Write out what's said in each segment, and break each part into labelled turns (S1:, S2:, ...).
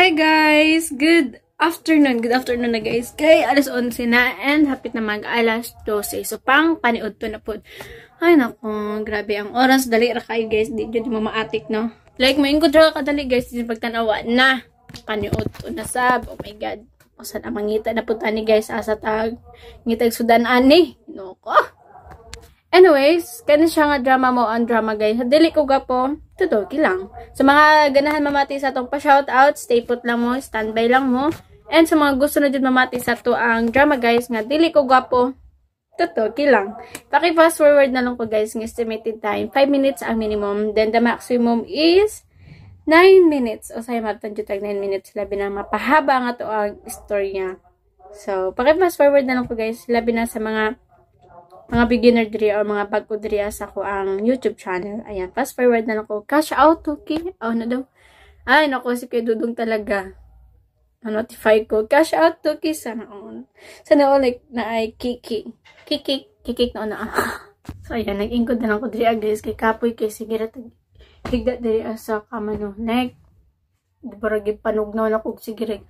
S1: Hi guys! Good afternoon na guys. Kay alas 11 na and hapit na mag alas 12. So pang paniud to na po. Ay nako, grabe ang oras. Dali ra kayo guys. Di mo maatik no. Like mo ingkod ra kadali guys. Di pagtanawa na. Paniud to na sab. Oh my god. Usa na mangita na po tani guys. Asa tag. Ngitag sudan ani. No ko. Anyways, kani siya nga drama mo ang drama guys. Dili ko gapo, tutuki lang. Sa mga ganahan mamati sa itong pa-shoutout, stay put lang mo, standby lang mo. And sa mga gusto na dyan mamati sa to ang drama guys, nga dili ko gapo, tutuki lang. Paki-fast forward na lang ko guys, ng estimated time. 5 minutes ang minimum. Then the maximum is 9 minutes. O sa'yo matan dyan 9 minutes. Labi na mapahaba nga to ang story niya. So, paki-fast forward na lang ko guys. Labi na sa mga beginner diri or mga bago diri sa ko ang YouTube channel. Ayan, fast forward na lang ko. Cash out, okay? Oh, na daw. Ay, naku, si Kuya Dudong talaga. Na-notify ko. Cash out, okay? Sana all. Sana all, like, na ay kiki. Kikik na. So, ayan, nag-ingkod na lang ko diri guys. Kay kapoy, kay sigirat. Higda diri sa kamano. Nek, baragib panugnaw na kog sigirat.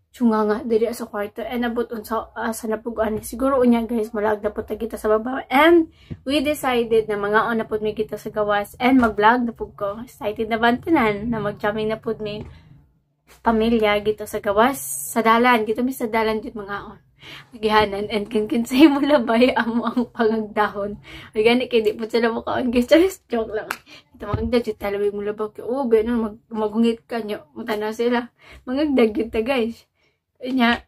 S1: Tsunga nga diri sa kwarto and abot unsa sa napuguan siguro unya guys malag na pud kita sa baba and we decided na mga on na pud mi kita sa gawas and mag-vlog na pud ko. Excited na bantanan na mag-jamming na pud mi pamilya gito sa gawas sa dalan gito mi sa dalan jud mga on magihanan and kinsay mo labay amo ang pangagdahon ay gani kay di pud sila mo kaon guys. Just joke lang ito magagdag jud talabay mo labaw kay ube no magungit kanyo mutana sila magagdag jud ta guys. Unya,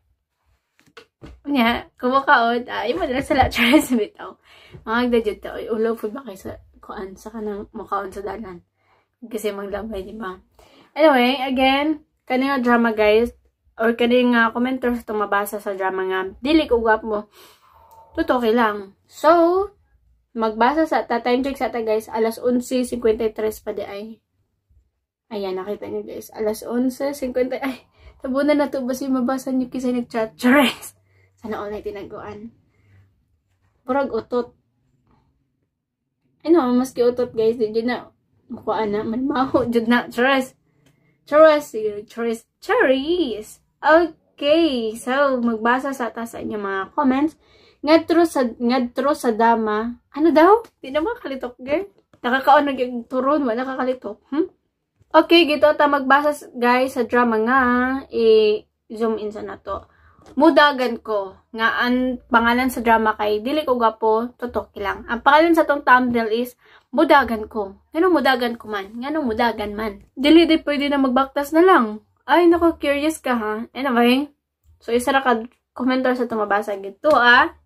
S1: kumakaon, imo na sala try sa bitaw. Mga gdadyod ta, ulo food ba kayo sa kuan sa kanang makaon sa dalan. Kasi maglabay, di ba? Anyway, again, kaning drama guys, or kaning commenters itong mabasa sa drama nga, dili ko gwap mo, tutoki lang. So, magbasa sa time check sa ta guys, alas 11:53 pa di ay. Ayan, nakita niyo guys, alas 11:50, ay, tabunan na to, basi mabasa niyo kisay nag-chat. Chares! Sana all na tinaguan. Purag utot. Ano, maski utot guys, di dyan na, makuhaan na, manmaho, dyan na, chares! Chares! Chares! Okay, so, magbasa sa ta sa inyo mga comments. Ngadtro sa dama. Ano daw? Di na makakalitok, girl. Nakakaon nag-turon, wala nakakalitok. Okay, gito ta magbasa guys sa drama nga i-zoom in sa nato. Mudagan ko nga ang pangalan sa drama kay dili ko gapo tutok lang. Ang pangalan sa tong thumbnail is Mudagan ko. Nganong mudagan ko man? Nganong mudagan man? Dili di pwede na magbaktas na lang. Ay nako, curious ka ha. Anyway, so isa ra ka commenter sa tumabasa gito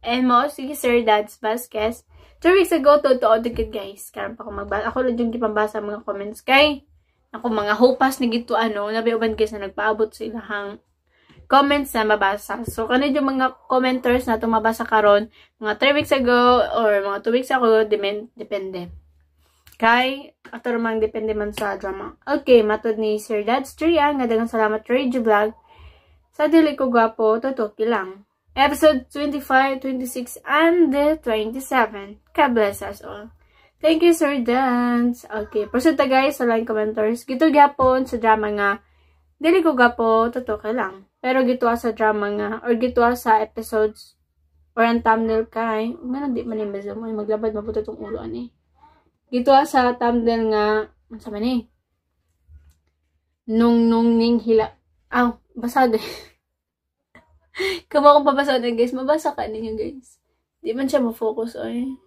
S1: and mo si Sir Dads Vasquez 2 weeks ago to good guys. Karon pa ko magbasa. Ako lang yung gipambasa mga comments kay ako mga hopas na gito nabiuban guys na nagpaabot sa ilahang comments na mabasa. So kanid yung mga commenters na tumabasa karon mga 3 weeks ago or mga 2 weeks ago depende. Kay ato mang depende man sa drama. Okay, matod ni Sir Dad's Tria nga daghang salamat Radio Vlog. Sa dili ko gwapo tutok lang. Episode 25, 26 and 27. God bless us all. Thank you, Sir Dance. Okay, persunta guys sa line commenters. Gito gyapon sa drama nga, dili ko gapo, tutok lang. Pero gito sa drama nga, or gito sa episodes, or ang thumbnail kay, man di man yung mo, maglabad mabuto itong ulo, ani. Gito sa thumbnail nga, sa man eh, nung ning hila, basag. Kamo akong pabasa na guys, mabasa ka ninyo guys. Di man siya ma-focus, ay.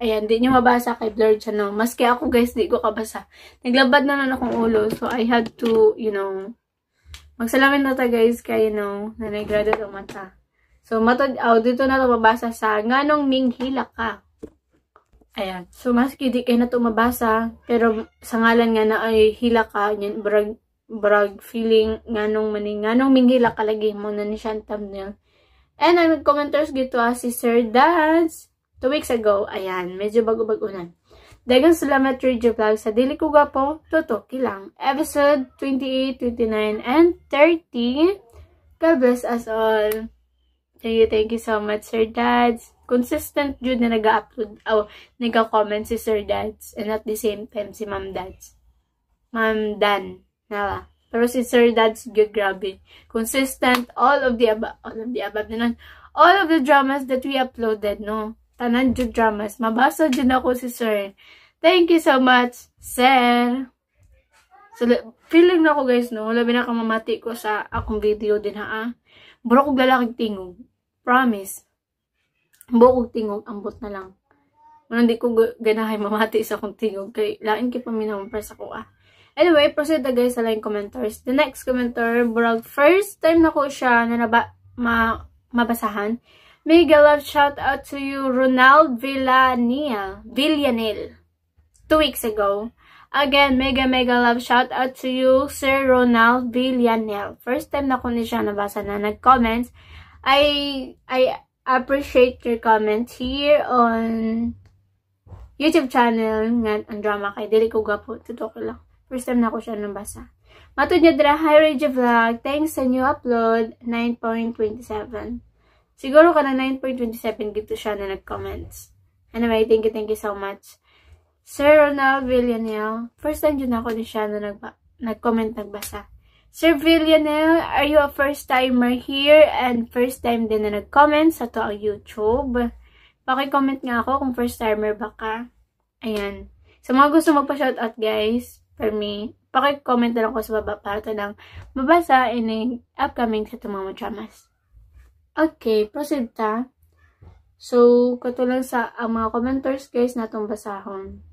S1: Ayan, di nyo mabasa kay blurred siya, no? Maski ako, guys, di ko kabasa. Naglabad na akong ulo. So, I had to, magsalamin na ta, guys, kaya, na nag-graduate ang mata. So, matod, dito na ito mabasa sa nganong minghila ka. Ayan. So, maski di kayo na ito mabasa, pero sa ngalan nga na ay hila ka, yun, brag feeling, nganong minghila ka lagi mo na ni siya thumbnail. And, ang commenters gito, si Sir Dads, 2 weeks ago, ayan, medyo bago-bagunan. Daghang salamat Radio Vlog sa dili ko gapo, tutok lang. Episode 28, 29, and 30. God bless us all. Thank you so much, Sir Dads. Consistent jud na nag-upload, nag-comment si Sir Dads, and at the same time si Ma'am Dads. Ma'am Dan. Nala. Pero si Sir Dad's good, grabe. Consistent, all of the above na all of the dramas that we uploaded, no? Tanan jud dramas. Mabasa dyan ako si Sir. Thank you so much, Sir. So, feeling na ako guys, no? Labi na kamamati ko sa akong video din ha. Buro kong lalakig tingog. Promise. Buo kong tingog, ambot na lang. Hindi ko ganahay mamati sa akong tingog. Kay lain kay paminaw para sa kuha. Anyway, proceed na guys sa line commenters. The next commenter, burag first time na ko siya na mabasahan. Mega love shout out to you, Ronald Villanel. 2 weeks ago. Again, mega love shout out to you, Sir Ronald Villanel. First time na ko ni siya nabasa na nag-comments. I appreciate your comments here on YouTube channel nga ang drama kay dili ko gapo tutok lang. First time na ko siya nabasa. Matod niya dira, hi Radio Vlog. Thanks sa new upload, 9.27. Siguro ka na 9.27 gito siya na nag-comments. Anyway, thank you so much. Sir Ronald Villanel, first time dyan ako ni siya na nag-comment nagbasa. Sir Villanel, are you a first timer here and first time din na nag-comment sa to ang YouTube? Paki-comment nga ako kung first timer ba ka. Ayan. Sa mga gusto magpa-shoutout guys, for me, paki-comment na lang ko sa baba para ito lang mabasa in upcoming sa itong mga dramas. Okay, proceed ta. So, katulad sa mga commenters guys na itong basahon.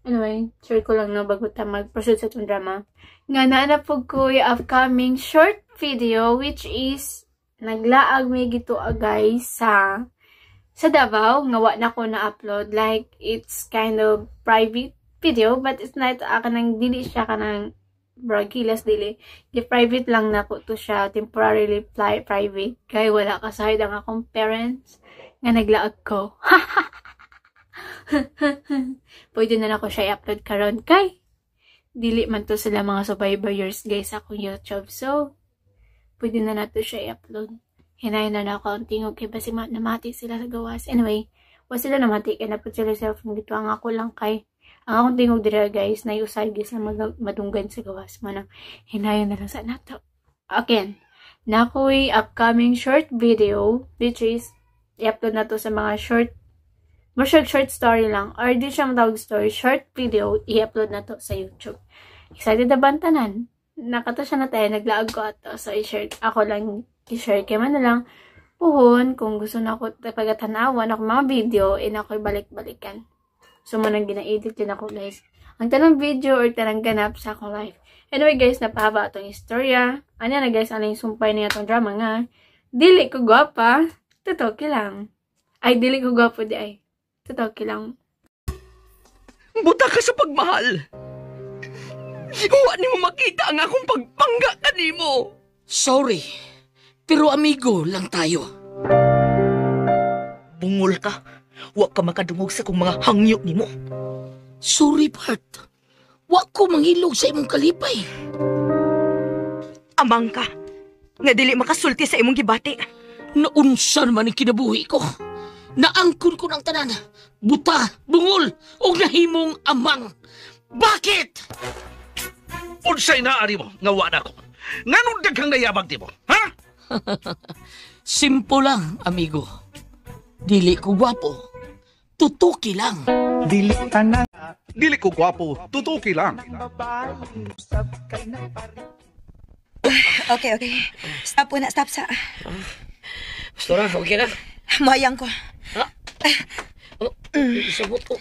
S1: Anyway, share ko lang na bago ta mag-proceed sa itong drama. Nga naanapog ko yung upcoming short video which is naglaag may gito guys sa Davao. Nga na ko na-upload. Like, it's kind of private video but it's not kanang dili siya kanang bragilas dili. Private lang na po to siya. Temporarily private. Kaya wala kasahid ang akong parents nga naglaag ko. Pwede na ako siya i-upload karon kay dili man to sila mga survivors guys sa akong YouTube. So, pwede na nato siya i-upload. Hinayin na ako ang tingog kay basi namati sila sa gawas. Anyway, was sila namati kaya na po sila cellphone dito. Ang ako lang kay ang akong tingog dira guys na usay guys na madunggan sa gawas. Manang hinayin na lang sa nato. Again, na ako'y upcoming short video which is i-upload na to sa mga short story lang. Or di siya matawag story. Short video, i-upload na to sa YouTube. Excited na bantanan? Nakato siya na tayo. Naglaag ko ato. So, i-share. Ako lang i-share. Kaya man na lang. Puhon, kung gusto na ako pagkatanawan ako mga video, ako'y balik-balikan. So, manang gina-edit din ako guys. Ang tanong video or tanang ganap sa akong life. Anyway guys, napahaba itong istorya. Ano na guys, ano yung sumpay niya itong drama nga. Dili ko gwapa. Tutoki lang. Ay, dili ko gwapo di ay. Tutoki lang.
S2: Buta ka sa pagmahal. Huwa ni mo makita ang akong pagpangga kanimo.
S3: Sorry, pero amigo lang tayo.
S2: Bungol ka. Huwa ka makadungog sa kong mga hangyo nimo.
S3: Sorry, Bart. Wa ko manghilog sa imong kalipay.
S2: Amang ka. Nga dili makasulti sa imong gibati.
S3: Naunsa naman ang kinabuhi ko. Naangkon ko ng tanan. Buta, bungol, o nahimong amang. Bakit?
S4: Unsay naari mo, nga wala ko. Nganong daghang nayabag di mo, ha?
S3: Simple lang, amigo. Dili ko gwapo. Tutuki lang.
S4: Dili ko gwapo, tutuki lang.
S5: Okay. Stop po na, stop sa...
S3: Pastora, okay na?
S5: Mayang ko.
S3: Ha? Isabot ko.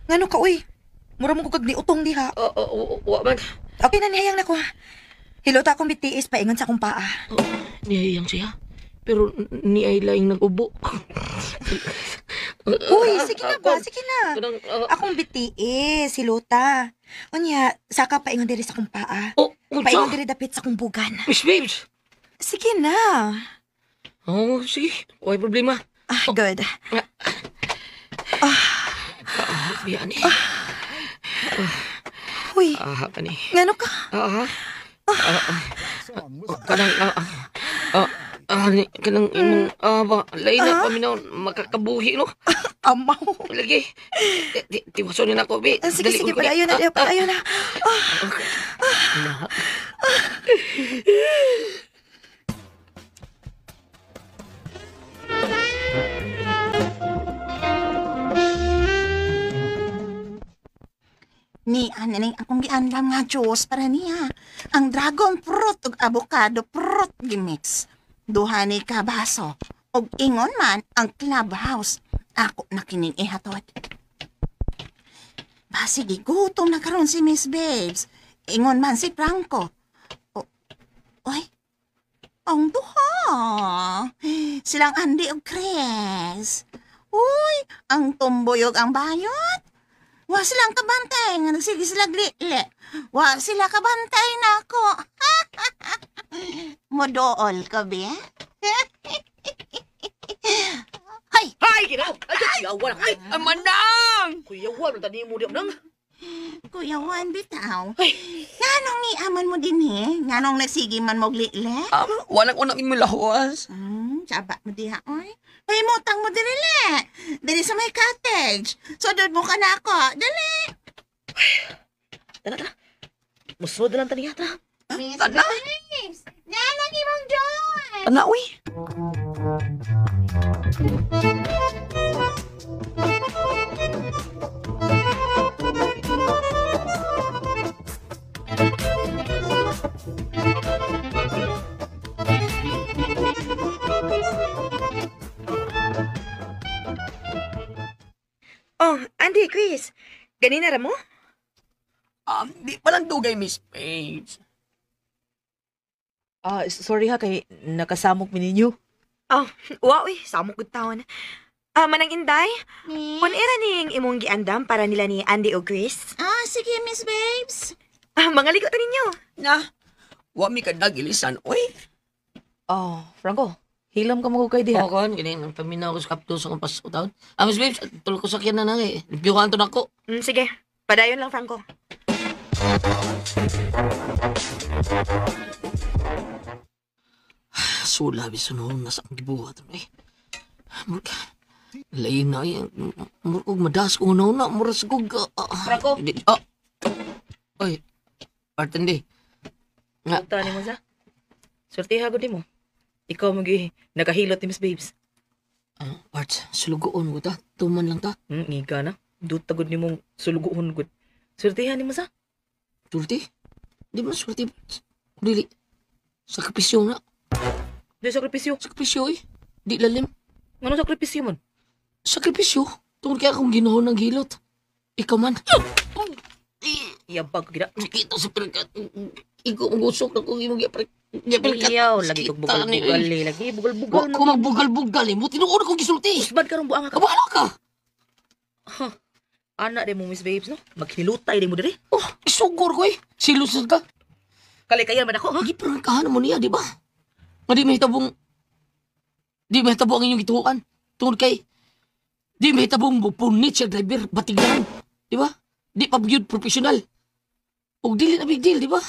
S5: Ngano ka, uy? Mura mo ko kag niutong diha.
S3: Wa man.
S5: Okay na, nihayang na ko. Hilota akong bitiis, paingon sa akong paa.
S3: Nihayang siya. Pero ni ay laing nag-ubo.
S5: Uy, sige na ba? Sige na. Akong bitiis, hilota. Unya, saka paingon diri sa akong paa. Paingon diri dapit sa akong bugan.
S3: Miss Babes.
S5: Sige na.
S3: Sige. Huwag problema.
S5: Good.
S3: Biyan eh.
S5: Uy,
S3: Kani.
S5: ngano ka?
S3: Kanang, kanang imong lain na paminaw makakabuhi no.
S5: Amaw.
S3: Lagi. Tiwason na ako, be.
S5: Sige, sige, padayon na. Padayon na. Ni ananing akong giandam nga juice para niya. Ang dragon fruit ug avocado fruit gimix. Duha ni ka baso. Og ingon man ang clubhouse. Ako na kining ihatod. Sige, gutom na karon si Miss Babes. Ingon man si Franco. Oy, ang duha. Silang Andy ug Chris. Uy, ang tumbuyog ang bayot. Wa silang kabantay nga nagsige sila glile. Wa sila kabantay na ako. Modool ka be? Hay!
S3: Hay, kinaw! Ay, kuyawan! Ay,
S2: Amanang!
S3: kuyawan! Tadi mo di nang.
S5: Kuya Juan, bitaw. Nganong ni aman mo din Nganong nagsige man mo glile?
S2: Walang unang imulawas.
S5: Saba mo diha, oy. Ay, mutang mo dinili. Dili sa may cottage. Sudod mo ka na ako. Dali.
S3: Tara. Musunod lang taniya, tara.
S2: Tana?
S5: Nanang imong joy.
S2: Tana, uy.
S5: Oh, Andy, Chris. Ganina ra mo?
S2: Di pa lang dugay, Miss Page.
S6: Sorry ha, kay nakasamok mi ninyo.
S5: Oh, uy, samok gud taon. Manang Inday, kung era ning imong giandam para nila ni Andy o Chris? Sige, Miss Babes. Mga ligo ta ninyo.
S2: Na, wa mi ka nagilisan, uy.
S6: Franco, hilam ka mo kay diha.
S3: Oo, kan, ganyan. Paminaw ko sa kapto sa kumpas ko taon. Miss Babes, tulog ko sakyan na nang eh. Nagpiyukan to na ako.
S5: Sige, padayon lang, Franco.
S3: Sula, bisunod na sa gibuhat. Murka, lain na yan. Murkog madas ko na, muras ko.
S6: Franco?
S3: Ay, Partindi. Nga,
S6: Punta ni mo sa. Sortiha ko di mo. Ikaw magi nakahilot ni Miss Babes.
S3: Parts, sulugoon ko ta. Tuman lang ta.
S6: Ngiga na. Dutagod ni mong suluguhon gud. Sortiha ni mo sa.
S3: Sulti? Di ba sulti, Parts? Dili. Sakripisyo na.
S6: Di sakripisyo.
S3: Sakripisyo eh. Di lalim.
S6: Ano sakripisyo man?
S3: Sakripisyo? Tungkol kaya akong ginoon ng hilot. Ikaw man.
S6: Iyabag gida.
S3: Kita sa pilikat. Ikaw ang gusok na kung imong yapilikat.
S6: Iyaw, lagi kong bugal-bugal eh. Lagi bugal-bugal.
S3: Kung magbugal-bugal eh. Mo tinuod akong gisulti.
S6: Usbad ka rong buang ka.
S3: Kabala ka.
S6: Anak din mo, Miss Babes, no? Maghilutay din mo diri.
S3: Oh, isugor ko eh. Silusad ka.
S6: Kalikayan man ako, ha?
S3: Hindi prangkahan mo niya, di ba? Nga di mahitabong ang inyong gituan. Tungkol kay, di mahitabong bupunit siya driver, batigan. Di ba? Di pa biyod profesional. O dili na big deal, di ba?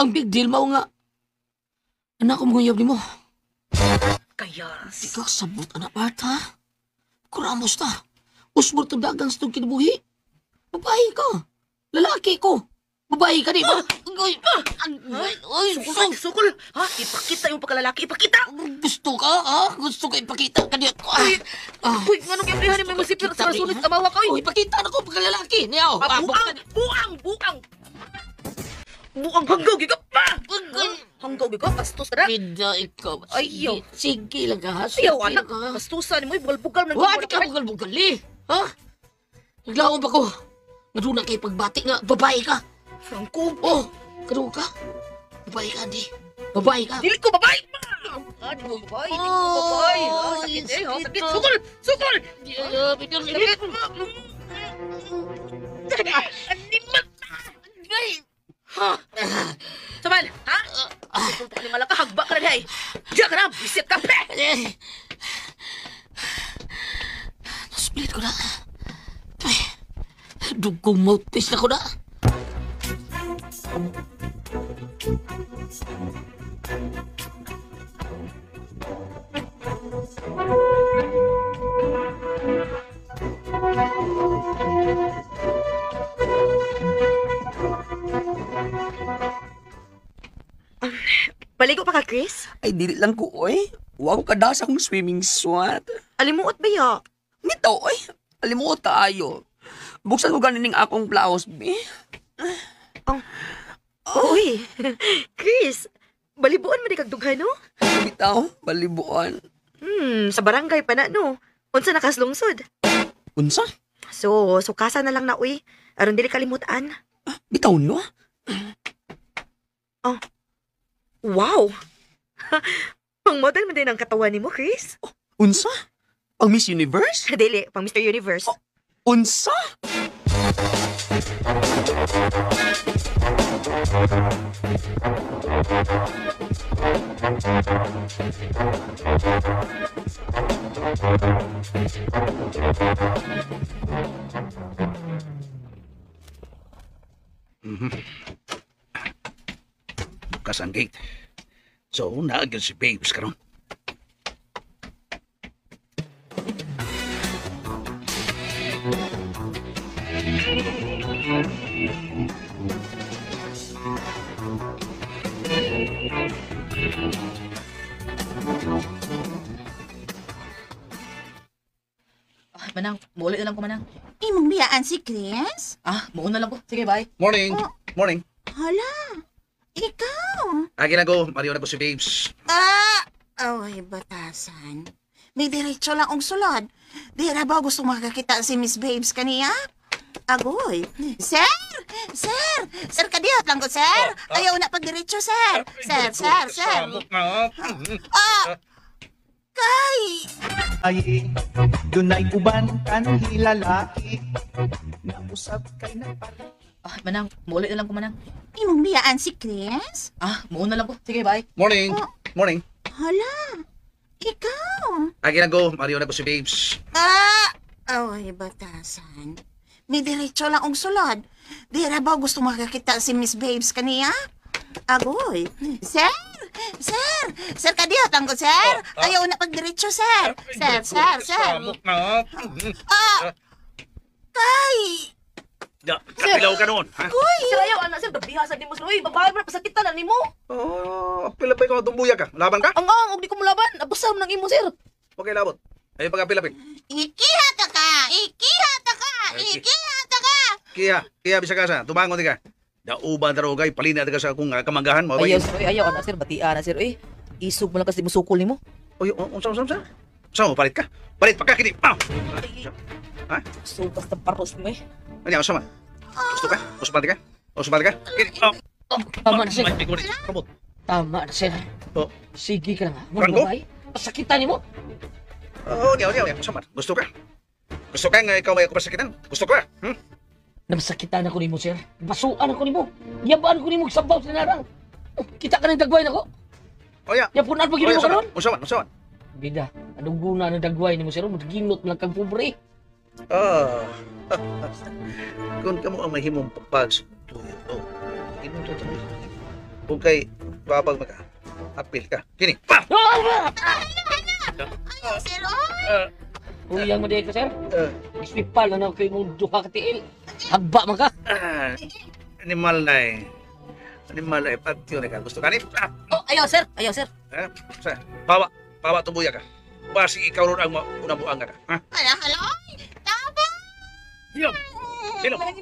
S3: Ang big deal mao nga. Anak ko manguyab ni mo.
S6: Kaya.
S3: Di ka sabot, anak part, ha? Kuramos ta. Usbor to dagang sa itong kinabuhi. Babae ka. Lalaki ko. Babae ka, di ba?
S6: Sukol! Ha? Ipakita yung pagkalalaki. Ipakita!
S3: Gusto ka, ha? Gusto ka ipakita ka niya.
S6: Uy, anong yung lihan may masipir sa rasunit ka mawa ka,
S3: Uy, ipakita na ko pagkalalaki. Niyaw.
S6: Buang! Buang hanggaw, giga pa! Hanggaw, giga, pastos ka na.
S3: Pida ikaw.
S6: Ayaw.
S3: Sige lang ka, ha?
S6: Ayaw,
S3: Sige
S6: anak.
S3: lang ka.
S6: Pastusan mo, bugal-bugal.
S3: Wala ka bugal-bugal, eh. Ha? Naglaong ba ko? Naduna kay pagbati nga, babae ka.
S6: Franco.
S3: Oh, karoon ka. Babae ka, di. Babae ka.
S6: Dili ko babae! Di mo babae, di ko babae. Sakit eh, sakit. Sukol! Sakit! Animal! Ha? Samal, ha? Kung animal ka, hagba ka na dahi. Diyan ka na, bisit ka, pe!
S3: Split ko na. Ay, dugong mouthpiece na ko na.
S6: Paligo pa ka, Chris?
S2: Ay, dili lang ko, oy. Huwag ko kadasa akong swimming suit.
S6: Alimuot ba ya?
S2: Nito, oy. Alimuot tayo. Buksan ko ganin akong blouse, be.
S6: Uy, Chris, balibuan mo di kag dughan, no?
S2: Bitaw, balibuan.
S6: Sa barangay pa na, no? Unsa nakaslungsod?
S2: Unsa?
S6: So, kasa na lang na, uy. Aron dili kalimutan.
S2: Bitaw no?
S6: Wow! Pang model mo din ang katawan ni mo, Chris.
S2: Unsa? Pang Miss Universe?
S6: Dili, pang Mr. Universe.
S2: Unsa?
S4: Bukas ang gate. So, naagyan si Babes karon.
S6: Manang, muulit na lang ko, Manang.
S5: Imong biyaan si Chris?
S6: Muuna lang ko. Sige, bye.
S4: Morning. Morning.
S5: Hala, ikaw.
S4: Agi na ko. Mariyo na ko si Babes.
S5: Ay, batasan. May diretso lang ang sulod. Di ra ba gusto makakita si Miss Babes kaniya? Agoy. Sir! Sir! Sir, kadiyot lang ko, sir. Ayaw na pagdiretso, sir. Sir. Kay!
S7: Ay, dunay uban kanhi lalaki. Nausap kay nagpala.
S6: Manang, muulit na lang ko, Manang.
S5: Imong biyaan si Chris?
S6: Muuna lang ko. Sige, bye.
S4: Morning. Morning.
S5: Hala, ikaw.
S4: Agi na ko. Mariyo na ko si Babes.
S5: Ay, batasan. May diretso lang ang sulod. Di ra ba gusto makakita si Miss Babes kaniya? Agoy. Sir! Sir! Sir, kadiyot lang ko, sir. Ayaw na pagdiretso, sir. Sir. Kay!
S4: Kapilaw ka noon, ha?
S6: Sir, ayaw, anak, sir. Nabihasa ni mo, sir. Uy, babae mo na pasakitan na ni mo.
S4: Pila pa ikaw tumbuya ka. Laban ka?
S6: Ang huwag di ko mulaban. Abusam ng imo, sir.
S4: Okay, labot. Ayun pa ka pilapin.
S5: Ikihata ka!
S4: Kaya bisa ka sa. Tumangon di ka. Dauban taro kay palina ka sa akong kamanggahan.
S6: Ayaw, sir. Ayaw, anak, sir. Batia na, sir. Uy, isog mo lang kasi musukol ni mo.
S4: Uy, unsa? Saan mo, palit ka? Palit pa ka, kini. Ha?
S6: So, basta paros mo eh.
S4: Ano, unsa man? Gusto ka? Usapati ka? Kini.
S3: Tama na, sir.
S4: Kamot.
S3: Tama na, sir.
S4: Oh.
S3: Sige ka na nga.
S4: Franco?
S3: Babae, pasakitan ni mo.
S4: Unsa man? Gusto ka? Gusto ka nga ikaw may ako pasakitan? Gusto ka?
S3: Namasakitan ako ni mo, sir. Basuan ako ni mo. Yabaan ko ni mo sabaw sa narang. Kita ka ng dagway na ko.
S4: Oya.
S3: Yapunan pag ginawa ka nun.
S4: Unsa man?
S3: Bida, anong guna ng dagway ni mo, sir? Magginot lang kang pobre.
S4: Kung kamo ang mahimong pagpag tuyo. Ginoo to tayo. Kung kay babag maka. Apil ka. Kini.
S5: Sir,
S3: Uyang mo din ka, sir. Ispipal na kayo mong duka katiil. Hagba man ka.
S4: Animal na eh. Patyo na ka. Gusto ka ni?
S6: Ayaw, sir.
S4: Sa, bawa tumbuya ka. Basi ikaw ron ang unabuang ka. Ha?
S5: hala. Tama!
S4: Hilom!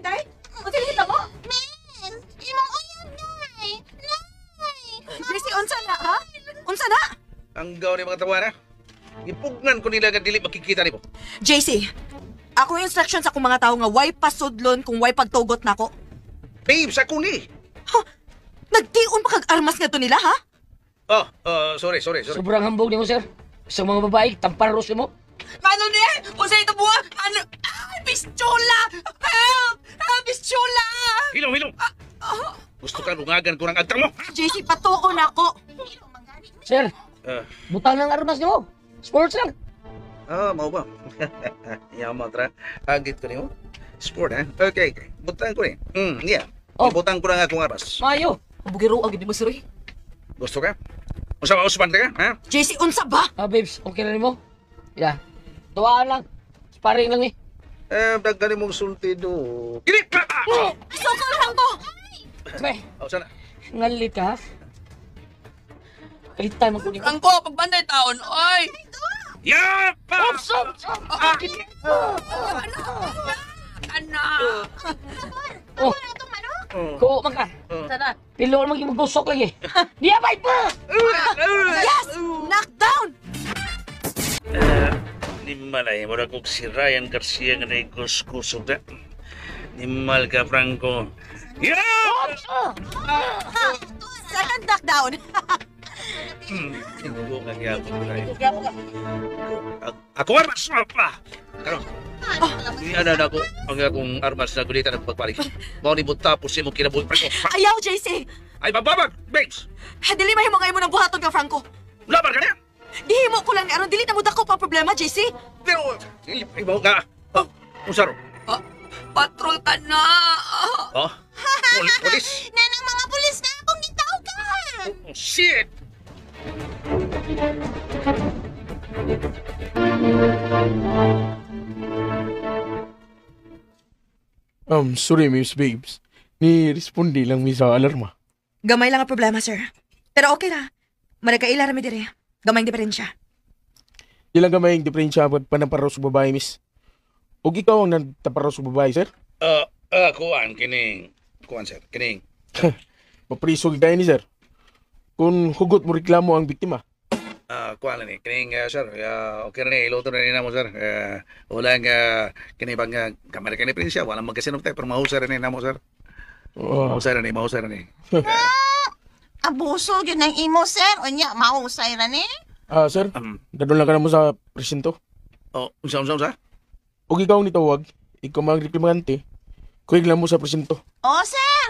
S6: Day? Kung sinita mo?
S5: Miss! Imong uyab, day! Nay!
S6: Jesse, unsa na, ha? Unsa na?
S4: Ang gaw ni mga tawa na. Ipugnan ko nila nga dili makikita ni mo.
S6: JC, ako yung instruction sa akong mga tao nga why pasudlon kung why pagtugot na ako.
S4: Babes, ako ni.
S6: Nagtiun pa kag armas nga to nila, ha?
S4: Sorry.
S3: Sobrang hambog ni mo, sir. Sa mga babae, tamparos ni mo.
S6: Ano niya? Unsa ito buwa? Ano? Pistola! Help! Pistola!
S4: Hilom! Gusto ka lungagan ko ng agtang mo?
S6: JC, patuon ako.
S3: Sir, butang ng armas ni mo. Sports lang.
S4: Mau ba? Yaman tra. Agit ko ni mo. Sport, ha? Okay. Butang ko ni. Yeah. Butang ko na nga akong aras.
S3: Mayo.
S6: Bugiro ang gindi mo, sir.
S4: Gusto ka? Usapan ka, ha?
S6: JC, unsa ba?
S3: Babes, okay na ni mo? Ya. Tuwaan lang. Sparring lang ni.
S4: Dagdanin mong sulti do. Kini!
S6: Sukol lang ko!
S3: Be,
S4: Oh, sana.
S3: ngalit ka. Kalitan mo ko ni.
S2: Franco, pagbanday taon, oy!
S4: Ya! Pa!
S3: Stop!
S2: Anak!
S3: Oh, ko man ka.
S6: Sana.
S3: Pilo naman yung magdusok lagi. Diya ba ito?
S6: Yes! Knockdown!
S4: Nimal ay mura kong si Ryan Garcia nga na kuskusog na. Nimal ka, Franco. Ya!
S6: Second knockdown!
S4: Hindi nga gyapon tayo.
S6: Gapo ka.
S4: Ako armas pa! Karon. Inianan ako ang akong armas na gulita ng pagpalig. Mao ni mo tapos imong kinabuhi, Franco.
S6: Ayaw, JC!
S4: Ay, bababag! Babes!
S6: Dili mahimo kayo mo ng buhaton ka, Franco.
S4: Labar ka na!
S6: Gihimo ko lang ni aron dili na mo dako pa problema, JC.
S4: Pero, ibaw ka. Oh, usaro.
S2: Patrol ka na!
S4: Oh, polis.
S5: Nanang mga pulis na akong gitawgan!
S4: Oh, shit!
S8: Sorry, Miss Babes. Ni-respondi lang mi sa alarma.
S6: Gamay lang ang problema, sir. Pero okay ra. Managkaila rami dire. Gamay ang diferensya.
S8: Ilang gamay yung diferensya pag panaparaw sa babae, miss. O ikaw ang nagtaparaw sa babae, sir?
S4: Kuan, kining. Kuan, sir, kining.
S8: Mapriso tayo ni, sir. Kung hugot mo reklamo ang biktima.
S4: Kuan ni, kining, sir. Okay na ni, iluto na ni namo, sir. Wala nga, kining bang kamera ka ni Prinsya. Walang magkasinong tayo, pero mahusay na ni namo, sir. Mahusay na ni.
S5: Abuso yun ang imo, sir. O niya, mausay ra ni.
S8: Sir, dadon lang ka na mo sa presinto.
S4: Oh, unsa?
S8: O ikaw ang nitawag, ikaw mang reklamante, kuig lang mo sa presinto.
S5: O, sir.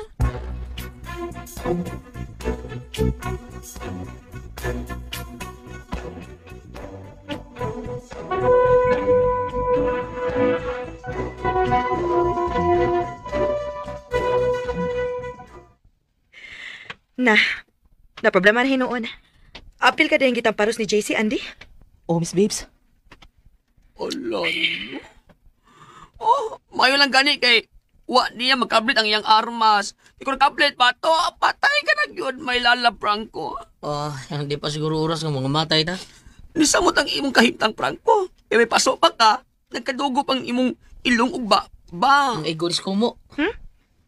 S6: Na problema na hinoon. Apil ka din kitang paros ni JC, Andy? Oh, Miss Babes.
S2: Ala niyo. Oh, mayo lang gani kay wa niya magkablit ang iyang armas. Di ko nakablit pa to, patay ka na yun, may lala, Franco.
S3: Hindi pa siguro oras ng mga matay ta.
S2: Nisamot ang imong kahimtang, Franco. Kaya may paso pa ka, nagkadugo pang imong ilong ugba. Ba?
S3: Ang igoris ko mo.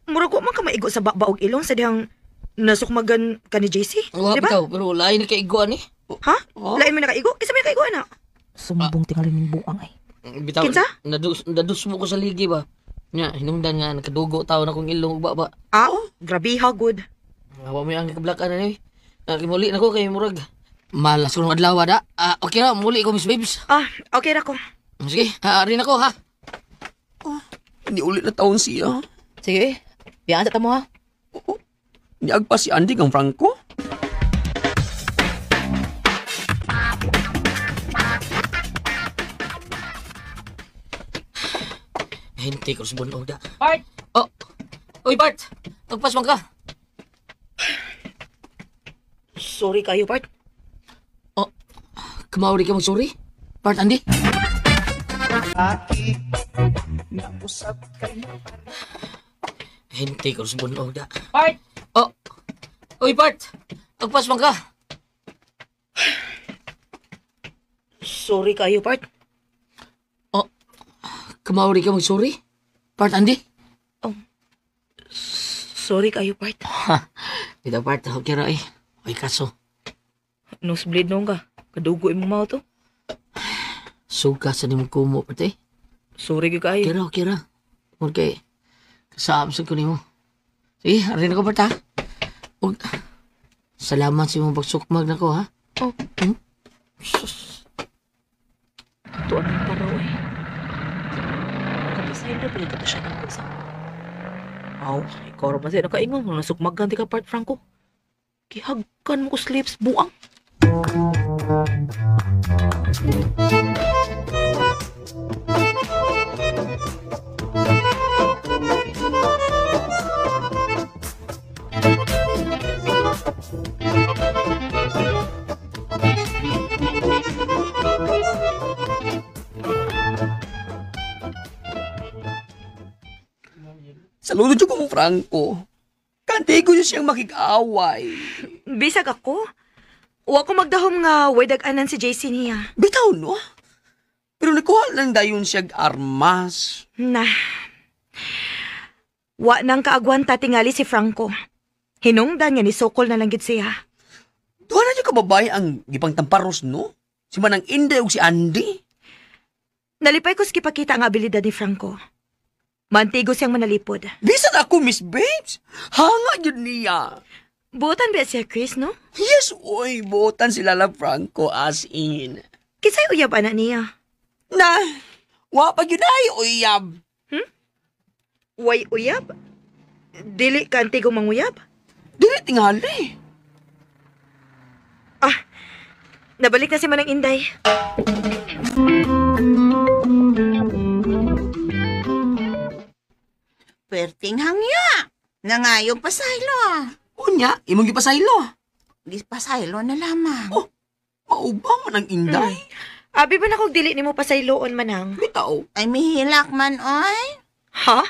S6: Murag ko man ka maigo sa baog ilong sa dihang nasukmagan ka ni JC.
S3: Wala
S6: Diba?
S3: bitaw, pero lain na kaiguan eh.
S6: Ha? Lain mo nakaigo? Kisa may nakaigo, na? Sumbong tingali ng buang ay.
S3: Bitaw,
S6: Kinsa?
S3: nadus mo ko sa ligi ba? Nya, hinungdan nga, nakadugo tao na kong ilong ba ba.
S6: Grabe ha, good.
S3: Hawa mo yung kablakan na ni. Muli na ko kay Murag. Malas ko ng adlaw da. Okay ra, muli ko, Miss Babes.
S6: Okay ra ko.
S3: Sige, rin ako ha.
S2: Hindi ulit na taon siya.
S6: Sige, biyaan sa tamo ha.
S2: Niagpa si Andy kang Franco.
S3: Hintay ko sa bunog da. Bart! Oh! Uy, Bart! Magpas man ka.
S6: Sorry kayo, Bart.
S3: Kumawari ka mag-sorry? Bart, Andy?
S7: Aki, nausap kay
S3: Hintay ko sa bunog da. Bart! Oh! Uy, Bart! Magpas man ka.
S6: Sorry kayo, Bart.
S3: Kumawari ka mag-sorry? Bart, Andy?
S6: Sorry kayo, Bart.
S3: Ito, Bart. Okay ra eh. Ay, kaso.
S6: Nosebleed nung ka. Kadugo mo mao to.
S3: Suga sa nimong kumo, Bart eh.
S6: Sorry kayo.
S3: Okay ra. Okay. Kasama sa kunin mo. Sige, arin ako, Bart ha. Salamat sa mong pagsukmag na ko, ha?
S6: Tuan ang paraw eh. Kapisay na pala ito siya ng kusa. Ikaw naman siya nakaingon. Nasukmagan ka, Bart Franco. Kihagkan mo ko slips, buang.
S2: Saludo dyan ko mo, Franco. Kanti ko siyang makikaway.
S9: Bisag ako. Wa ko magdahom nga way dag-anan si JC niya.
S2: Bitaw, no? Pero nakuha lang dayon siyang armas.
S9: Nah. Wa nang kaagwanta tingali si Franco. Hinungdan nga ni Sokol na lang gid siya.
S2: Doon na niyo kababay ang gipang tamparos, no? Si Manang Inday o si Andy.
S9: Nalipay ko skipakita ang abilidad ni Franco. Mantigo siyang manalipod.
S2: Bisan ako, Miss Babes. Hanga yun niya.
S9: Buotan ba siya, Chris, no?
S2: Yes, oy, botan si Lala Franco as in.
S9: Kisay uyab anak niya.
S2: Na, wapag yun ay uyab.
S9: Way uyab? Dili ka antigo manguyab?
S2: Dili tingali.
S9: Nabalik na si Manang Inday.
S5: Perting hangya. Nangayong pasaylo.
S2: Unya, imong gipasaylo.
S5: Di pasaylo na lamang.
S2: Oh, mauba man ang Inday.
S9: Abi ba na kog dili nimo pasayloon manang?
S2: Bitaw.
S5: Ay, mihilak man, oy.
S9: Ha?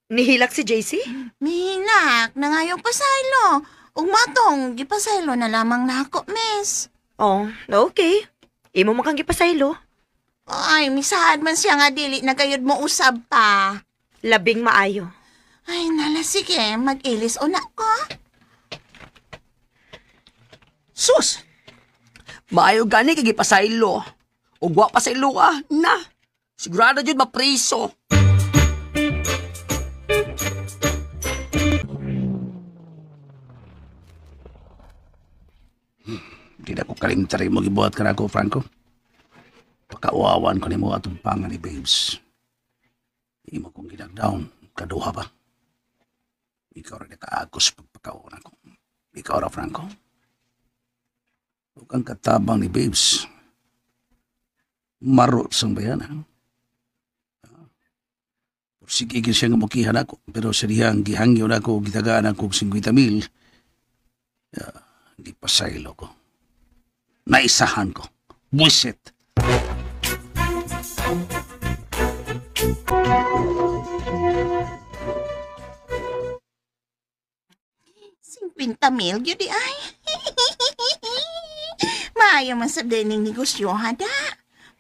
S9: Nihilak si JC?
S5: Mihilak. Nangayong pasaylo. Ug matong, gipasaylo na lamang na ako, miss.
S9: Oh, okay. Imo man kang gipasaylo.
S5: Ay, misaad man siya nga dili na gayud mo usab pa.
S9: Labing maayo.
S5: Ay, nala, sige. Mag-ilis una ko.
S2: Sus! Maayo gani kay gipasaylo. O gwa pasaylo ka, na. Sigurado jud mapriso.
S4: Di na ko kalimtari mo gibuhat ka na ako, Franco. Pakauawan ko ni mo atong pangan ni Babes. Hindi mo kong ginagdown. Kaduha ba? Ikaw rin nakaagos pagpakauawan ako. Ikaw ra, Franco. Huwag kang katabang ni Babes. Marot sang bayan, ha? Sige siya nga mukihan ako. Pero sarihang gihangyo na ako, gitagaan ako 50,000. Hindi pa saylo ko. Naisahan ko. Buisit.
S5: $50,000 yun di ay. Maayo man sa dining negosyo, hada.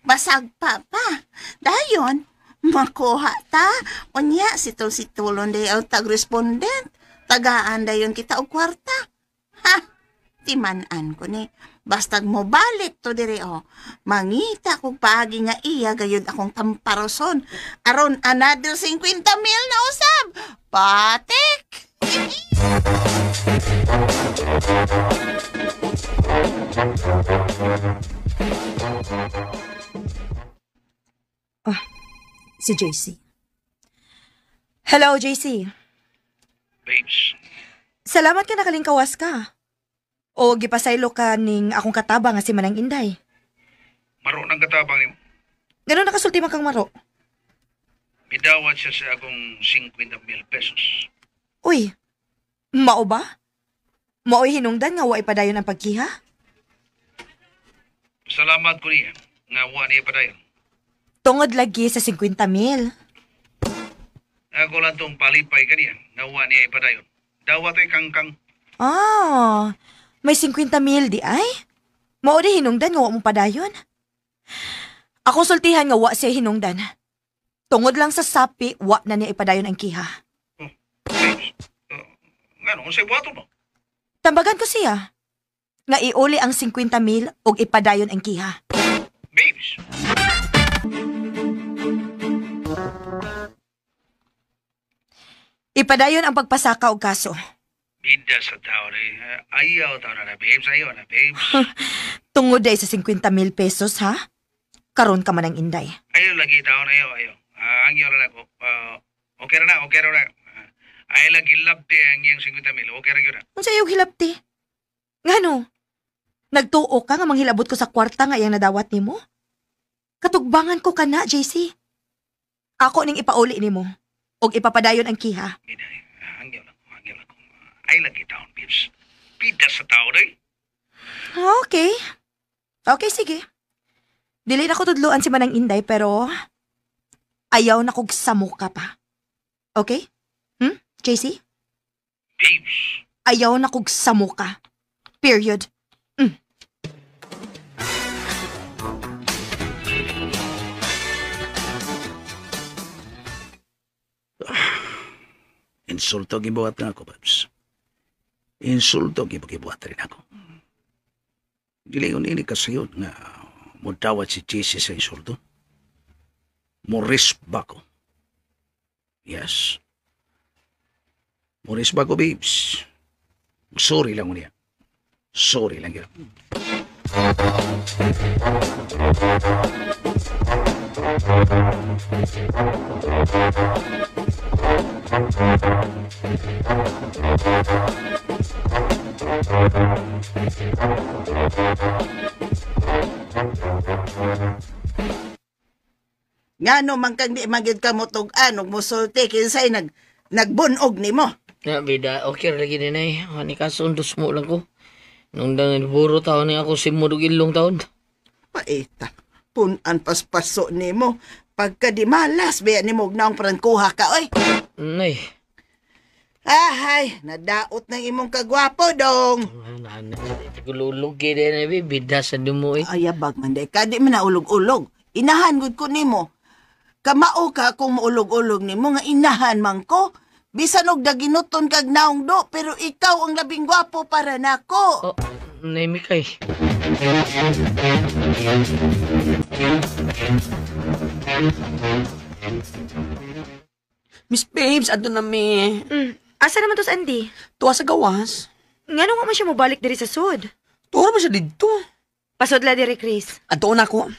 S5: Basag pa. Dayon, makuha ta. Unya, sitol-situlon dayo tag-respondent. Tagaan dayon kita og kwarta. Ha? Timanan ko ni. Bastag mo balik to dire o. Mangita kong pagi nga iya gayud akong tamparoson. Aron another 50,000 na usab. Patik!
S9: Si JC. Hello, JC.
S4: Babes,
S9: Salamat ka nakalingkawas ka. O gipasaylo ka ning akong kataba nga si Manang Inday.
S4: maro ng katabang ni mo.
S9: Ganun nakasulti man kang maro.
S4: Midawat siya sa akong 50,000 pesos.
S9: Uy, mao ba? Mao'y hinungdan nga wa ipadayon ang pagkiha?
S4: Salamat ko niya. Nga wa niya pa dayon.
S9: Tungod lagi sa 50,000.
S4: Ako lang tong palipay kaniya. Nga wa niya pa dayon. Dawat ay kangkang.
S9: May 50,000 di ay? Mao di hinungdan nga wa mo padayon. Ako sultihan nga wa siya hinungdan. Tungod lang sa sapi, wa na niya ipadayon ang kiha.
S4: Babes, nga no, unsay buhaton mo?
S9: Tambagan ko siya. Nga iuli ang 50,000 og ipadayon ang kiha.
S4: Babes,
S9: Ipadayon ang pagpasaka og kaso.
S4: bida sa tao rin. Ayaw tao na babes. Ayaw na, babes.
S9: Tungod ay sa 50,000 pesos, ha? Karon ka man ang Inday.
S4: Ayaw lagi tao na ayaw. Angyo na ako. Okay na. Ayaw lagi labte ang iyang 50,000. Okay na.
S9: Kung sa'yo hilapti. Ngano? Nagtuo ka nga manghilabot ko sa kwarta nga iyang nadawat ni mo? Katugbangan ko ka na, JC. Ako ning ipauli ni mo. Og ipapadayon ang kiha.
S4: Biday. Angyo na ko. Ayaw lagi tao, babes. Bida sa tao rin.
S9: Okay. Okay, sige. Dili na ko tudluan si Manang Inday pero ayaw na kog samuka pa. Okay? JC?
S4: Babes.
S9: Ayaw na kog samo ka. Period.
S4: Insulto gibuhat na ako, Babs. Insulto gibuhat rin ako. Gilingon ini kasayon nga mutawat si JC sa insulto. Morisba ko. Yes. Morisba ko, babes. Sorry lang niya. Sorry lang yun.
S5: Ngano man kang di magid ka mo tug-an ug musulti kinsay nagbunog nimo.
S3: Na, bida, okay lagi din ay. Hani kasundos mo lang ko. Nung buro taon ni ako simudog ilong taon.
S5: Paita, punan paspaso nimo. Pagka di malas, biya nimo naong prangkuha ka, oy.
S3: Nay.
S5: Ahay, nadaot ng imong kagwapo, dong.
S3: Kululog kayo din ay bida sa dumo eh.
S5: Ayabag man day ka, di man na ulog-ulog. Inahan gud ko nimo. Kamao ka kung maulog-ulog nimo nga inahan man ko. Bisan og daginuton kag naong do, pero ikaw ang labing gwapo para nako.
S3: Oh, naimi kay.
S2: Miss Babes, ato na mi.
S9: Asa naman to sa Andy?
S2: Tuwa sa gawas.
S9: Nga nung man siya mobalik diri sa sud.
S2: Tuwa ba siya dito?
S9: Pasod la diri, Chris.
S2: Ato na ko.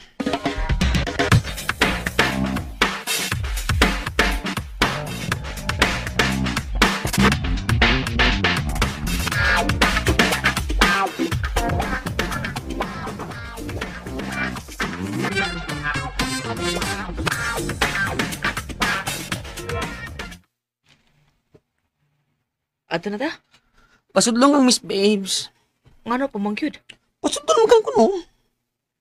S9: Ato na ta?
S2: Pasudlong ang Miss Babes.
S9: Ngano pamangyud?
S2: Pasudlong ka ko no.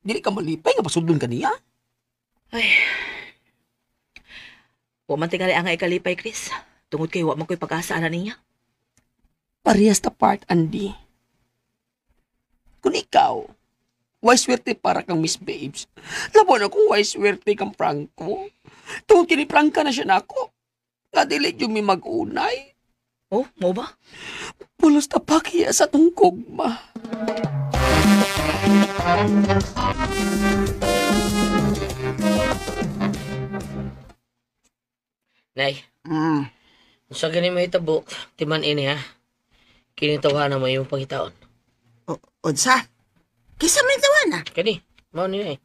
S2: Dili ka malipay nga pasudlong ka niya.
S6: Ay. Wa man tingali ang ikalipay, Chris. Tungod kay wa man ko'y pag-asa ana niya.
S2: Parehas ta part, Andy. Kung ikaw, why swerte para kang Miss Babes? Labo na kung why swerte kang Franco. Tungod kini Franca na siya na ako. Kadili yung may mag-unay.
S6: Oh, mo ba?
S2: Pulos ta pakiya sa tungkog, ma.
S3: Nay, sa ganin mo hitabo, timan ini ha. Kinitawa na mo yung pangitaon.
S5: Odsa? Kisa man tawana?
S3: Kani, mao ni eh.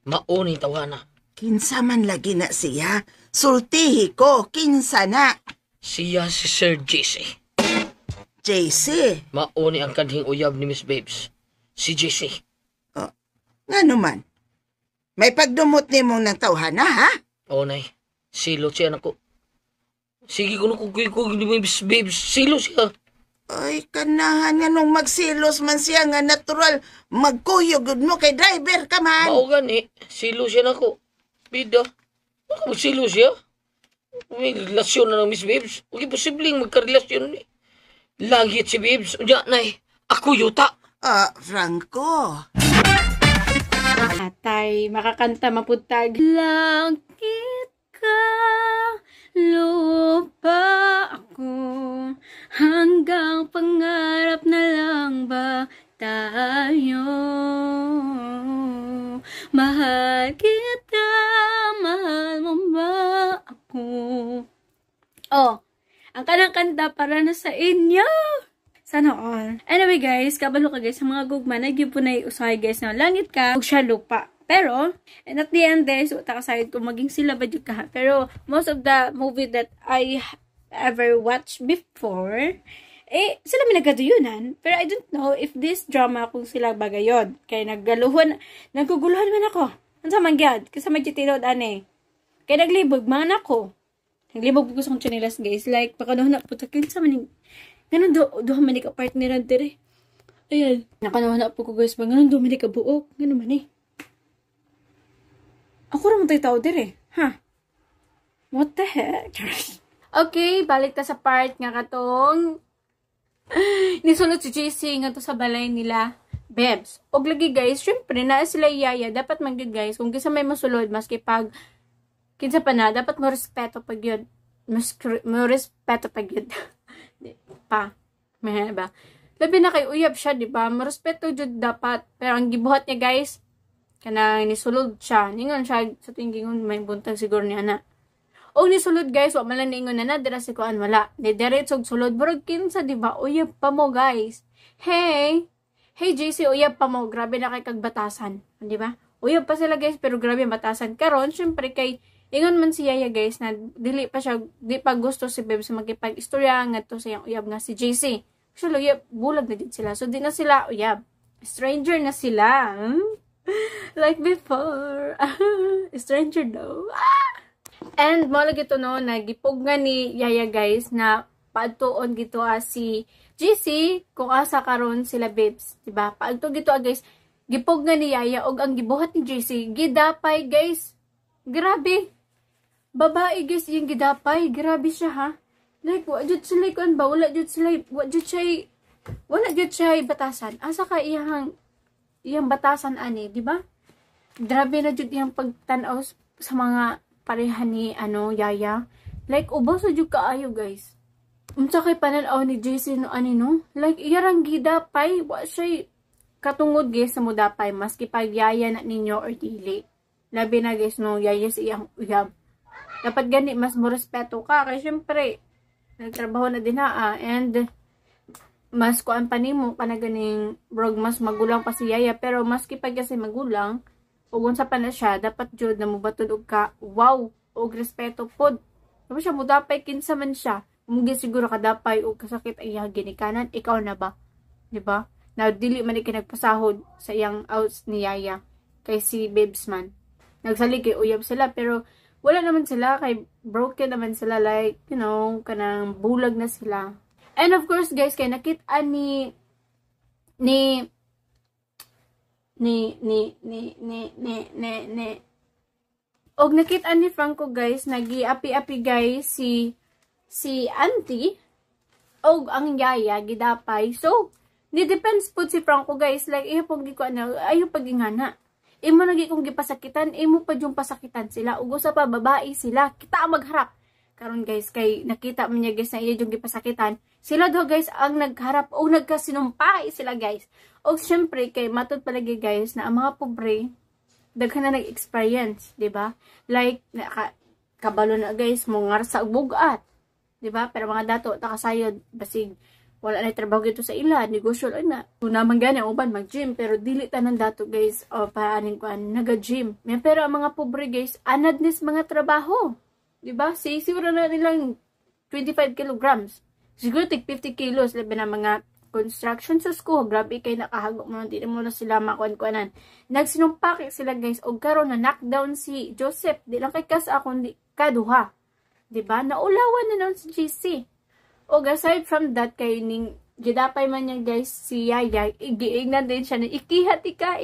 S3: Mauni tawana.
S5: Kinsa man lagi na siya. Sultihi ko, kinsa na.
S3: Siya si Sir JC.
S5: JC.
S3: Mauni ang kanhing uyab ni Miss Babes. Si JC.
S5: Nga naman. May pagdumot ni mong ng tawhana, ha?
S3: Oo, nay. Silo siya na ko. Sige ko na kukuyog ni Miss Babes. Silo siya.
S5: Ay, kanahan nga nung magsilos man siya nga natural. Magkuyog mo kay driver ka man.
S3: Mao gani. Silo siya na ko. Bida. Baka magsilo siya. May relasyon na ng Miss Babes. Huwag posibleng magkarelasyon ni. Langit si Babes. Unya, nay. Ako yuta.
S5: Franco.
S1: Atay, makakanta maputag. Langit ka, lupa ako, hanggang pangarap na lang ba tayo? Mahal kita, mahal mo ba ako? Oh, ang kanang kanta para na sa inyo. Sana all. Anyway guys, kabalo ka guys, sa mga gugma, nagyo po na iusahay guys na langit ka, huwag siya lupa. Pero, and at the end guys, takasayad ko maging sila ba yun ka. Pero, most of the movie that I ever watched before, sila may nagkaduyunan. Pero I don't know if this drama kung sila bagayod. Kaya naguguluhan man ako. Ano sa mangyad? Kasi may jitilod ane. Kaya naglibog man ako. Naglibog ko sa kong chanilas guys. Like, pakanuhan na putakin sa maning. Ganun doon man ka partneran dire. Ayan. Nakanuhan na po ko guys. Ganun doon man ka buok. Ganun man Ako raman tayo tao dire. Ha? What the heck? Okay, balik ta sa part nga katong nisulod si JC nga to sa balay nila. Bebs. Og lagi guys, syempre na sila yaya, dapat magyud guys kung kinsa may mosulod maski pag kinsa pa na, dapat mo respeto pag yun. Mo respeto pag yun. Pa. May ba? Labi na kay uyab siya, di ba? Mo respeto jud dapat. Pero ang gibuhat niya guys, kanang nisulod siya. Ningon siya sa tuwing gingon may buntag siguro niya na. O nisulod guys, wa man lang ningon na dira si kuan wala. Di diretso sulod burog kinsa di ba? Uyab pa mo guys. Hey JC, uyab pa mo, grabe na kay kag batasan, di ba? Uyab pa sila guys, pero grabe batasan. Karon syempre kay ingon man si Yaya guys na dili pa gusto si Beb sa makipag-istorya ngadto sa iyang uyab nga si JC. Actually, uyab bulag na din sila. So di na sila uyab. Stranger na sila. Like before. Stranger daw. And mo lagi to no, nagipog nga ni Yaya guys na paadtuon gito si JC kung asa karon sila Babes, diba? Paadto gito guys, gipog nga ni Yaya og ang gibuhat ni JC, gidapay guys. Grabe. Babae guys yung gidapay, grabe siya ha. Like wa jud sila kun ba wala jud siya batasan. Asa ka iyang batasan ani, diba? Grabe na jud iyang pagtan-aw sa mga parehan ni Yaya. Like ubos jud kaayo guys. Unsa kay pananaw ni JC no ani no? Like iyarang gidapay, wa siya katungod guys sa mudapay maski pag yaya na ninyo or dili. Labi na guys no, yaya sa iyang uyab. Dapat gani mas mo respeto ka kay syempre nagtrabaho na din ha and mas kuan pa nimo kana ganing brog mas magulang pa si yaya pero maski pag kasi magulang ug unsa pa na siya dapat jud na mobatud og ka wow og respeto pod. Dapat siya mudapay kinsa man siya. Mungkin siguro kadapay o kasakit ay ginikanan, ikaw na ba? Diba? Na dili man nagpasahod sa iyang outs ni Yaya. Kay si Babes man. Nagsalig kay uyab sila, pero wala naman sila, kay broken naman sila, like, you know, kanang bulag na sila. And of course, guys, kay nakita ni og nakita ni Franco, guys, nagi-api-api, guys, si auntie og ang yaya gidapay. So ni depends pud si Franco guys, like iyo pag ko ayo pagingana imo nagi kung gipasakitan imo pa yung pasakitan sila ug usa pa babae sila kita magharap karon guys kay nakita man niya guys na iya yung gipasakitan sila daw guys ang nagharap o nagkasinumpay sila guys. Og syempre kay matud palagi guys na ang mga pobre daghan na nag-experience, di ba? Like kabalo na guys mo ngarsa og bugat. Diba? Pero mga dato, takasayod, basig, wala na trabaho gito sa ila, negosyo lang na. Kung naman gani, uban mag-gym, pero dili tanan dato guys, o paanin ko, naga-gym. Pero ang mga pobre guys, anad nis mga trabaho. Diba? Siguro na nilang 25 kilograms. Siguro tig 50 kilos, labi na mga construction sa school, grabe kay nakahago mo, hindi mo na sila makuan-kuanan. Nagsinumpaki sila guys, o karon na knockdown si Joseph, di lang kay kas ako, kaduha. Diba? Naulawan na nun si JC. O aside from that, kay ning gidapay man niya guys, si Yaya, igiignan din siya na ikihati ka.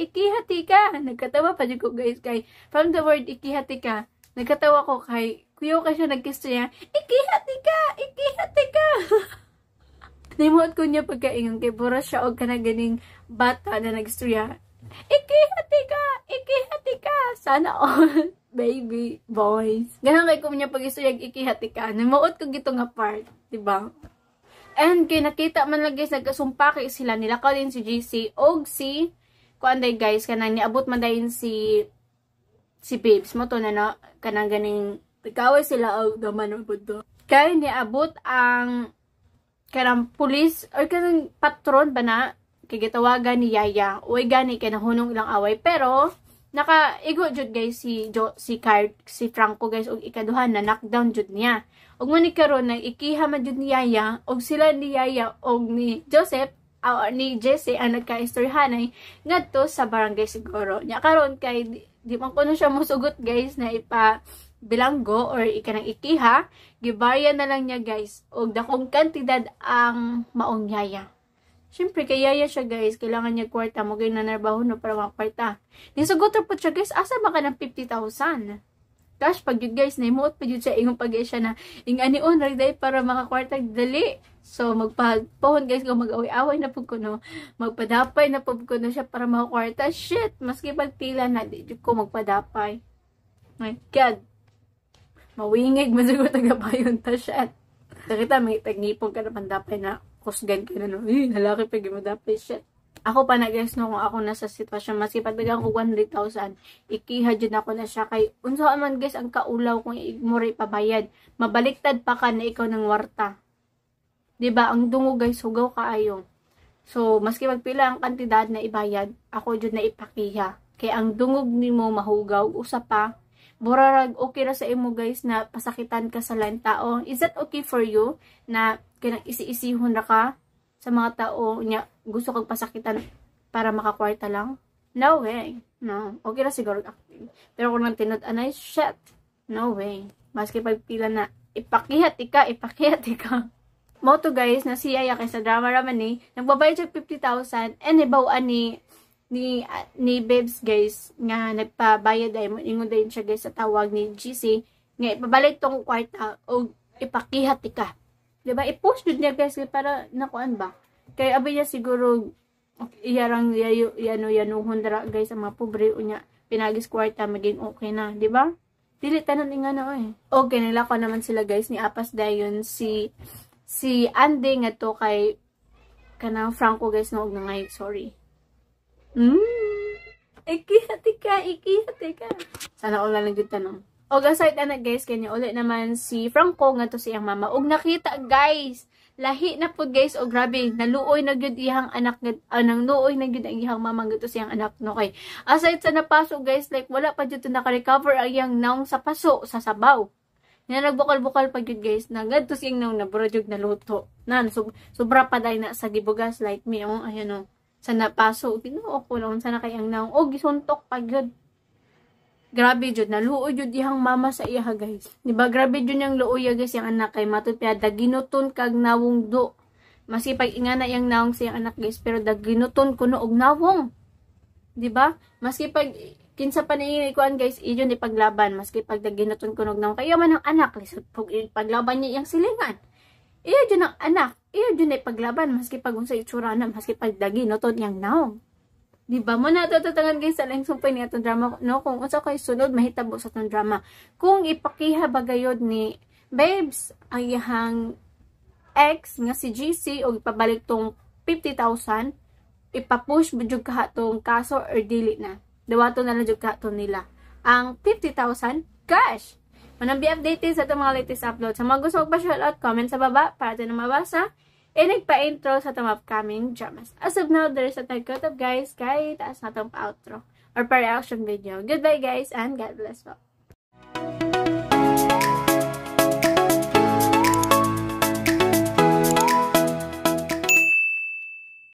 S1: Nagkatawa pa dyan ko guys, kay from the word ikihati ka, nagkatawa ko kay kuyo ka siya nagkisto niya, ikihati ka. Nimuot ko niya pagkaingon, kay pura siya o kanaganing bata na nagistorya, ikihati ka. Sana all. Baby, boys. Ganun kay ko niya pag-isuyag ikihati ka. Namuot ko gito nga part. Diba? And kay nakita man lang guys, nagkasumpaki sila. Nilakaw din si JC. Og si, kuanday guys, kanang niabot man dahin si Babes. Mo to na no, kanang ganing, pagkaway sila og daman o budo. Kay niabot ang kanang pulis, or kanang patron ba na, kay gitawagan ni Yaya. Uy gani, kay nahunong ilang away. Pero, naka-igo jud guys si Franco guys og ikaduhan na knockdown jud niya. Og man ni karon na ikiha man jud ni Yaya og sila ni Yaya og ni Joseph ni Jesse ang nagka-istoryahanay ngadto sa barangay siguro. Nya karon kay di man kuno siya mosugot guys na ipa bilanggo or ikanang ikiha, gibayan na lang niya guys og dakong kantidad ang maong Yaya. Siyempre, kay Yaya siya guys, kailangan niya kwarta, mo kayo nanarbaho no para mga kwarta. Nisagot po siya guys, asa ba ka ng 50,000? cash pag yun guys, naimuot pa yun siya, ingon pag siya na, ingani on, day para makakwarta, dali. So, magpahon guys, kung mag-away-away na po ko, no, magpadapay na po ko no siya para makakwarta. Shit, maski pagpila na, di ko magpadapay. My God. Mawingig, masiguro tagapayon ta shit. Nakita, may tagngipon ka na pandapay na, kusgan ka na, no, lalaki pag madapay, shit. Ako pa na guys no, kung ako nasa sitwasyon, maski pagdagang ko 100,000, ikiha dyan ako na siya kay, unsa man guys ang kaulaw kung igmuri pabayad, mabaliktad pa ka na ikaw ng warta. Diba, ang dungo guys, hugaw kaayo. So, maski magpila ang kantidad na ibayad, ako dyan na ipakiha. Kaya ang dungog ni mo mahugaw, usa pa, burarag okay ra sa imo guys na pasakitan ka sa lain tao. Is that okay for you na kinang isi-isihon na ka sa mga tao niya gusto kang pasakitan para makakwarta lang? No way. No. Okay na siguro acting. Pero kung nang tinod-anay, shit. No way. Maski pagpila na, ipakihat ka. Mo to guys, na siya kay sa drama raman ni, nagbabayad siya 50,000 and ibawaan ni Babes guys, nga nagpabayad ay, ingon din siya guys sa tawag ni GC, nga ipabalik tong kwarta o ipakihat ka. Diba? I-post yun niya guys para nakuan ba? Kaya abay niya siguro iyarang yanuhon dara guys ang mga pobre unya pinagis kwarta maging okay na, di ba? Dili tanan nga na Okay, nila ko naman sila guys ni Apas dayon si Andy nga to kay kanang Franco guys no nga ngay sorry. Ikihati ka. Sana ko lang jud tanong. Og aside na guys kanya uli naman si Franco nga to siyang mama. Og nakita guys, lahi na pud guys, og grabe, naluoy na gyud iyang anak nang luoy na gyud ang iyang mama nga to siyang anak no kay. Aside sa napaso guys, like wala pa jud naka-recover ang iyang naong sa paso sa sabaw. Nga nagbukal-bukal pa gyud guys, nagadto siyang naong nabura jud na luto. Sobra pa day na sa gibugas like me, ayan no. Sa napaso, Ginoo ko lang sana kay ang naong og gisuntok pa gyud. Grabe jud naluoy jud iyang mama sa iya guys. Di ba grabe jud yang luoy guys yang anak kay matupya daginuton kag nawong do. Masipag ingana yang naong siyang anak guys pero daginuton kuno og nawong. Di ba? Maski pag kinsa pa ni kuan guys iyon ipaglaban maski pag daginuton kuno og nawong kayo man ang anak lisod paglaban niya yang silingan. Iyo jud ang anak, iyo jud ipaglaban maski pag unsa itsura na maski pag daginuton yang nawong. Di ba mo natatatangan guys sa lang sumpay ni atong drama no kung unsa kay sunod mahitabo sa atong drama kung ipakiha bagayod ni Babes ang iyang ex nga si GC o ipabalik tong 50,000 ipapush jud ka tong kaso or dili na dawato na lang jud ka nila ang 50,000 cash. Manang be updated sa itong mga latest upload. Sa mga gusto magpa-shoutout, comment sa baba para tayo na mabasa. E nagpa-intro sa itong upcoming dramas. As of now, there's a tag cut up guys. Kahit taas na itong pa-outro or pa-reaction video. Goodbye guys and God bless po.